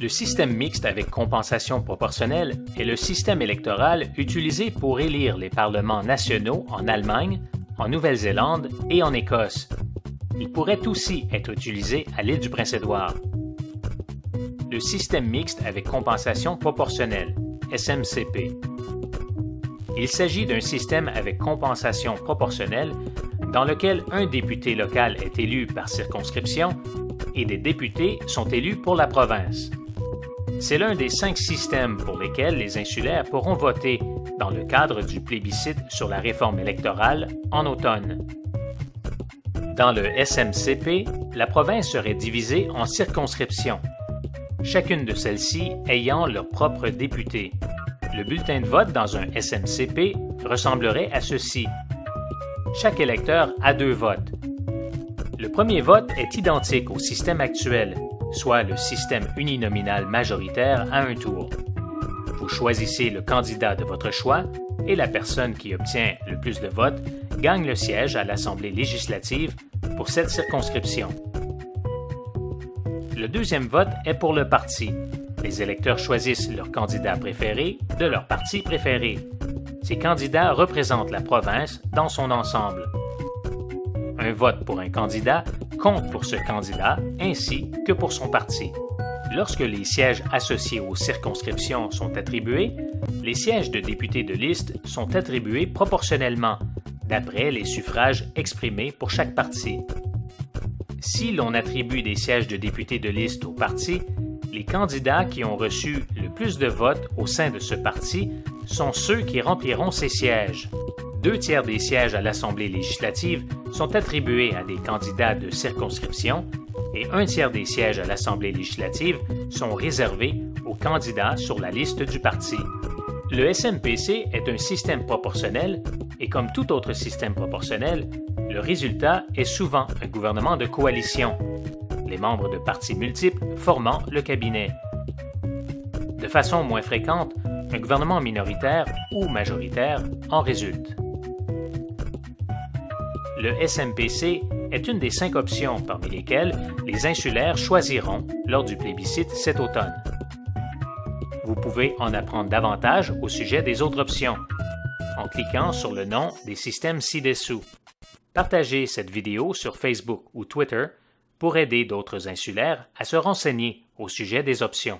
Le système mixte avec compensation proportionnelle est le système électoral utilisé pour élire les parlements nationaux en Allemagne, en Nouvelle-Zélande et en Écosse. Il pourrait aussi être utilisé à l'île du Prince-Édouard. Le système mixte avec compensation proportionnelle, SMCP. Il s'agit d'un système avec compensation proportionnelle dans lequel un député local est élu par circonscription et des députés sont élus pour la province. C'est l'un des 5 systèmes pour lesquels les insulaires pourront voter dans le cadre du plébiscite sur la réforme électorale en automne. Dans le SMCP, la province serait divisée en circonscriptions, chacune de celles-ci ayant leur propre député. Le bulletin de vote dans un SMCP ressemblerait à ceci. Chaque électeur a 2 votes. Le premier vote est identique au système actuel, soit le système uninominal majoritaire à un tour. Vous choisissez le candidat de votre choix et la personne qui obtient le plus de votes gagne le siège à l'Assemblée législative pour cette circonscription. Le deuxième vote est pour le parti. Les électeurs choisissent leur candidat préféré de leur parti préféré. Ces candidats représentent la province dans son ensemble. Un vote pour un candidat compte pour ce candidat ainsi que pour son parti. Lorsque les sièges associés aux circonscriptions sont attribués, les sièges de députés de liste sont attribués proportionnellement, d'après les suffrages exprimés pour chaque parti. Si l'on attribue des sièges de députés de liste au parti, les candidats qui ont reçu le plus de votes au sein de ce parti sont ceux qui rempliront ces sièges. 2 tiers des sièges à l'Assemblée législative sont attribués à des candidats de circonscription et 1 tiers des sièges à l'Assemblée législative sont réservés aux candidats sur la liste du parti. Le SMPC est un système proportionnel et comme tout autre système proportionnel, le résultat est souvent un gouvernement de coalition, les membres de partis multiples formant le cabinet. De façon moins fréquente, un gouvernement minoritaire ou majoritaire en résulte. Le SMPC est une des 5 options parmi lesquelles les insulaires choisiront lors du plébiscite cet automne. Vous pouvez en apprendre davantage au sujet des autres options en cliquant sur le nom des systèmes ci-dessous. Partagez cette vidéo sur Facebook ou Twitter pour aider d'autres insulaires à se renseigner au sujet des options.